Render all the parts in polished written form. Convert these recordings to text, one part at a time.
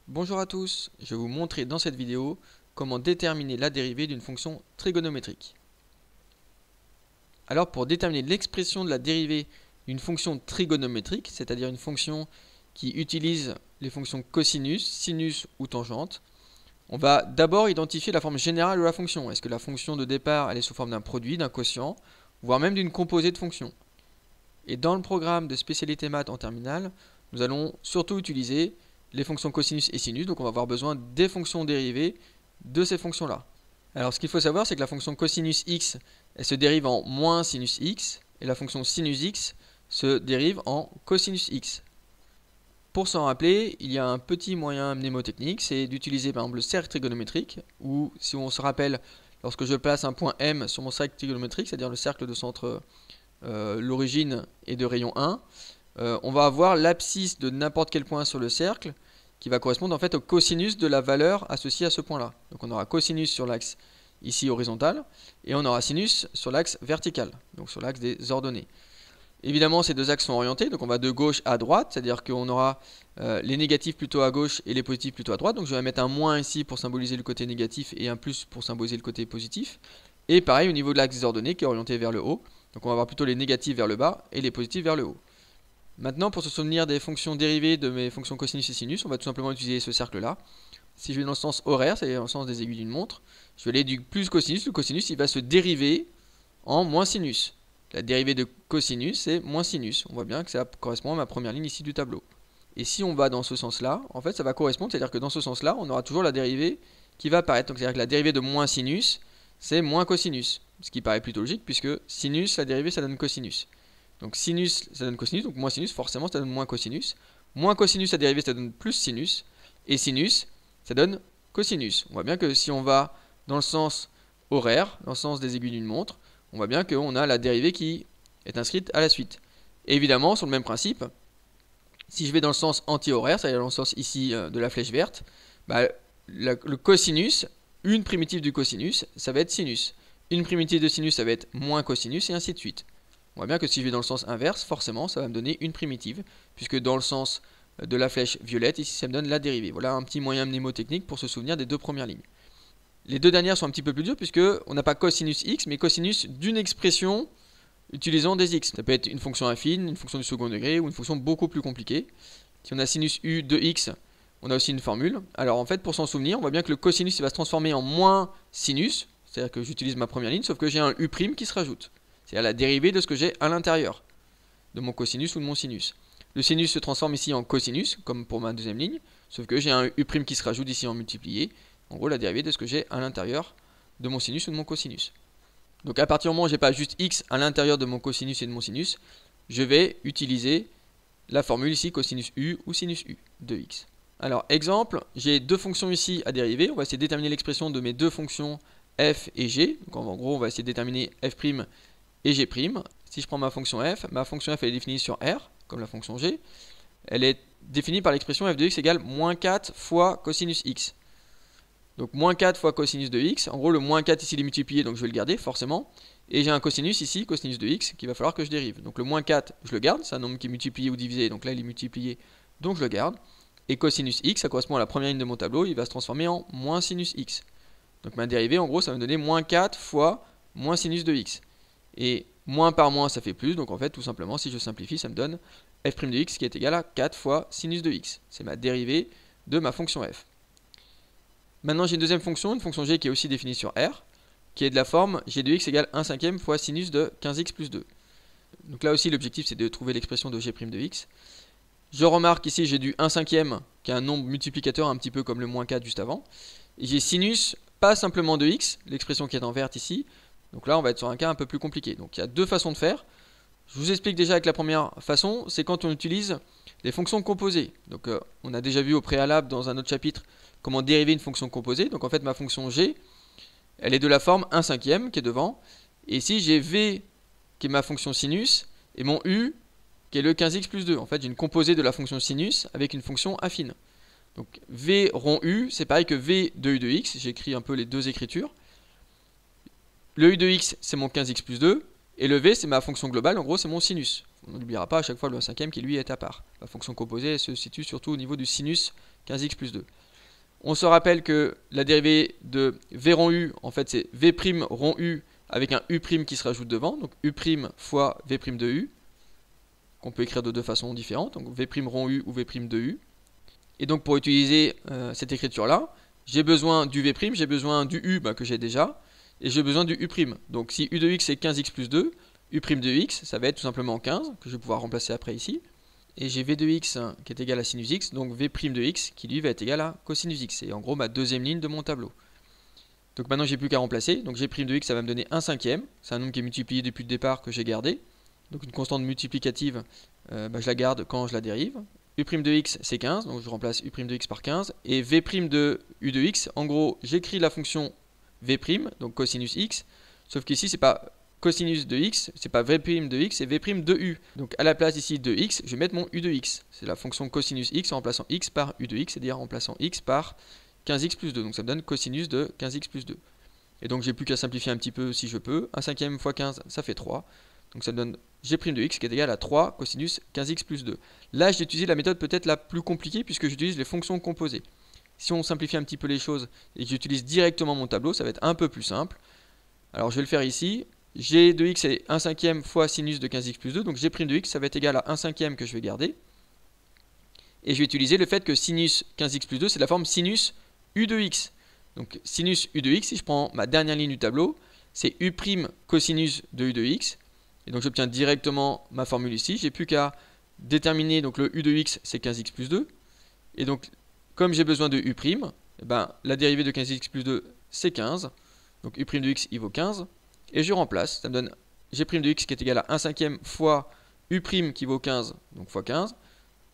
Bonjour à tous, je vais vous montrer dans cette vidéo comment déterminer la dérivée d'une fonction trigonométrique. Alors pour déterminer l'expression de la dérivée d'une fonction trigonométrique, c'est-à-dire une fonction qui utilise les fonctions cosinus, sinus ou tangente, on va d'abord identifier la forme générale de la fonction. Est-ce que la fonction de départ elle est sous forme d'un produit, d'un quotient, voire même d'une composée de fonctions. Et dans le programme de spécialité maths en terminale, nous allons surtout utiliser les fonctions cosinus et sinus, donc on va avoir besoin des fonctions dérivées de ces fonctions-là. Alors ce qu'il faut savoir, c'est que la fonction cosinus x, elle se dérive en moins sinus x, et la fonction sinus x se dérive en cosinus x. Pour s'en rappeler, il y a un petit moyen mnémotechnique, c'est d'utiliser par exemple le cercle trigonométrique, ou si on se rappelle, lorsque je place un point M sur mon cercle trigonométrique, c'est-à-dire le cercle de centre l'origine est de rayon 1, on va avoir l'abscisse de n'importe quel point sur le cercle qui va correspondre en fait au cosinus de la valeur associée à ce point là. Donc on aura cosinus sur l'axe ici horizontal et on aura sinus sur l'axe vertical, donc sur l'axe des ordonnées. Évidemment ces deux axes sont orientés, donc on va de gauche à droite, c'est-à-dire qu'on aura les négatifs plutôt à gauche et les positifs plutôt à droite, donc je vais mettre un moins ici pour symboliser le côté négatif et un plus pour symboliser le côté positif. Et pareil au niveau de l'axe des ordonnées qui est orienté vers le haut, donc on va avoir plutôt les négatifs vers le bas et les positifs vers le haut. Maintenant, pour se souvenir des fonctions dérivées de mes fonctions cosinus et sinus, on va tout simplement utiliser ce cercle-là. Si je vais dans le sens horaire, c'est-à-dire dans le sens des aiguilles d'une montre, je vais aller du plus cosinus. Le cosinus, il va se dériver en moins sinus. La dérivée de cosinus, c'est moins sinus. On voit bien que ça correspond à ma première ligne ici du tableau. Et si on va dans ce sens-là, en fait, ça va correspondre, c'est-à-dire que dans ce sens-là, on aura toujours la dérivée qui va apparaître. Donc, c'est-à-dire que la dérivée de moins sinus, c'est moins cosinus. Ce qui paraît plutôt logique, puisque sinus, la dérivée, ça donne cosinus. Donc sinus, ça donne cosinus, donc moins sinus, forcément, ça donne moins cosinus. Moins cosinus, la dérivée, ça donne plus sinus. Et sinus, ça donne cosinus. On voit bien que si on va dans le sens horaire, dans le sens des aiguilles d'une montre, on voit bien qu'on a la dérivée qui est inscrite à la suite. Et évidemment, sur le même principe, si je vais dans le sens anti-horaire, c'est-à-dire dans le sens ici de la flèche verte, le cosinus, une primitive du cosinus, ça va être sinus. Une primitive de sinus, ça va être moins cosinus, et ainsi de suite. On voit bien que si je vais dans le sens inverse, forcément, ça va me donner une primitive, puisque dans le sens de la flèche violette, ici, ça me donne la dérivée. Voilà un petit moyen mnémotechnique pour se souvenir des deux premières lignes. Les deux dernières sont un petit peu plus dures, puisqu'on n'a pas cosinus x, mais cosinus d'une expression utilisant des x. Ça peut être une fonction affine, une fonction du second degré, ou une fonction beaucoup plus compliquée. Si on a sinus u de x, on a aussi une formule. Alors en fait, pour s'en souvenir, on voit bien que le cosinus il va se transformer en moins sinus, c'est-à-dire que j'utilise ma première ligne, sauf que j'ai un u' qui se rajoute. C'est-à-dire la dérivée de ce que j'ai à l'intérieur de mon cosinus ou de mon sinus. Le sinus se transforme ici en cosinus, comme pour ma deuxième ligne, sauf que j'ai un u' qui se rajoute ici en multiplié. En gros, la dérivée de ce que j'ai à l'intérieur de mon sinus ou de mon cosinus. Donc à partir du moment où j'ai pas juste x à l'intérieur de mon cosinus et de mon sinus, je vais utiliser la formule ici cosinus u ou sinus u de x. Alors exemple, j'ai deux fonctions ici à dériver. On va essayer de déterminer l'expression de mes deux fonctions f et g. Donc en gros, on va essayer de déterminer f' et g'. Si je prends ma fonction f elle est définie sur R, comme la fonction g. Elle est définie par l'expression f de x égale moins 4 fois cosinus x. Donc moins 4 fois cosinus de x. En gros, le moins 4 ici il est multiplié, donc je vais le garder forcément. Et j'ai un cosinus ici, cosinus de x, qu'il va falloir que je dérive. Donc le moins 4, je le garde, c'est un nombre qui est multiplié ou divisé, donc là il est multiplié, donc je le garde. Et cosinus x, ça correspond à la première ligne de mon tableau, il va se transformer en moins sinus x. Donc ma dérivée, en gros, ça va me donner moins 4 fois moins sinus de x. Et moins par moins, ça fait plus, donc en fait, tout simplement, si je simplifie, ça me donne f' de x qui est égal à 4 fois sinus de x. C'est ma dérivée de ma fonction f. Maintenant, j'ai une deuxième fonction, une fonction g qui est aussi définie sur R, qui est de la forme g de x égale 1/5 fois sinus de 15x plus 2. Donc là aussi, l'objectif, c'est de trouver l'expression de g' de x. Je remarque ici, j'ai du 1/5, qui est un nombre multiplicateur un petit peu comme le moins 4 juste avant. Et j'ai sinus, pas simplement de x, l'expression qui est en verte ici. Donc là, on va être sur un cas un peu plus compliqué. Donc il y a deux façons de faire. Je vous explique déjà avec la première façon, c'est quand on utilise les fonctions composées. Donc on a déjà vu au préalable dans un autre chapitre comment dériver une fonction composée. Donc en fait, ma fonction g, elle est de la forme 1/5 qui est devant. Et ici, j'ai v qui est ma fonction sinus et mon u qui est le 15x plus 2. En fait, j'ai une composée de la fonction sinus avec une fonction affine. Donc v rond u, c'est pareil que v de u de x. J'ai écrit un peu les deux écritures. Le u de x, c'est mon 15x plus 2. Et le v, c'est ma fonction globale. En gros, c'est mon sinus. On n'oubliera pas à chaque fois le 1/5 qui lui est à part. La fonction composée elle se situe surtout au niveau du sinus 15x plus 2. On se rappelle que la dérivée de v rond u, en fait, c'est v' rond u avec un u' qui se rajoute devant, donc u' fois v' de u, qu'on peut écrire de deux façons différentes, donc v' rond u ou v' de u. Et donc pour utiliser cette écriture-là, j'ai besoin du v', j'ai besoin du u que j'ai déjà, et j'ai besoin du u'. Donc si u de x est 15x plus 2, u' de x, ça va être tout simplement 15, que je vais pouvoir remplacer après ici. Et j'ai v de x qui est égal à sinus x, donc v' de x qui lui va être égal à cosinus x. C'est en gros ma deuxième ligne de mon tableau. Donc maintenant j'ai plus qu'à remplacer, donc g' de x ça va me donner 1/5, c'est un nombre qui est multiplié depuis le départ que j'ai gardé. Donc une constante multiplicative, je la garde quand je la dérive. U' de x c'est 15, donc je remplace u' de x par 15. Et v' de u de x, en gros j'écris la fonction v', donc cosinus x, sauf qu'ici c'est pas cosinus de x, c'est pas v' de x, c'est v' de u. Donc à la place ici de x, je vais mettre mon u de x. C'est la fonction cosinus x en remplaçant x par u de x, c'est-à-dire en remplaçant x par 15x plus 2. Donc ça me donne cosinus de 15x plus 2. Et donc j'ai plus qu'à simplifier un petit peu si je peux. 1/5 fois 15, ça fait 3. Donc ça me donne g' de x qui est égal à 3 cosinus 15x plus 2. Là j'ai utilisé la méthode peut-être la plus compliquée puisque j'utilise les fonctions composées. Si on simplifie un petit peu les choses et que j'utilise directement mon tableau, ça va être un peu plus simple. Alors je vais le faire ici. G de x est 1/5 fois sinus de 15x plus 2. Donc g' de x ça va être égal à 1/5 que je vais garder. Et je vais utiliser le fait que sinus 15x plus 2 c'est la forme sinus u de x. Donc sinus u de x, si je prends ma dernière ligne du tableau, c'est u' cosinus de u de x. Et donc j'obtiens directement ma formule ici. J'ai plus qu'à déterminer, donc le u de x c'est 15x plus 2. Et donc comme j'ai besoin de u', la dérivée de 15x plus 2 c'est 15. Donc u' de x il vaut 15. Et je remplace, ça me donne g' de x qui est égal à 1/5 fois u' qui vaut 15, donc fois 15,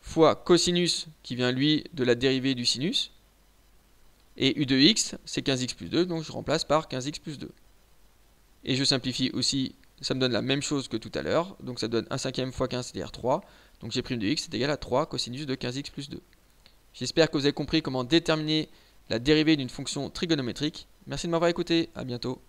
fois cosinus qui vient lui de la dérivée du sinus. Et u de x c'est 15x plus 2, donc je remplace par 15x plus 2. Et je simplifie aussi, ça me donne la même chose que tout à l'heure, donc ça donne 1/5 fois 15, c'est-à-dire 3. Donc g' de x est égal à 3 cosinus de 15x plus 2. J'espère que vous avez compris comment déterminer la dérivée d'une fonction trigonométrique. Merci de m'avoir écouté, à bientôt.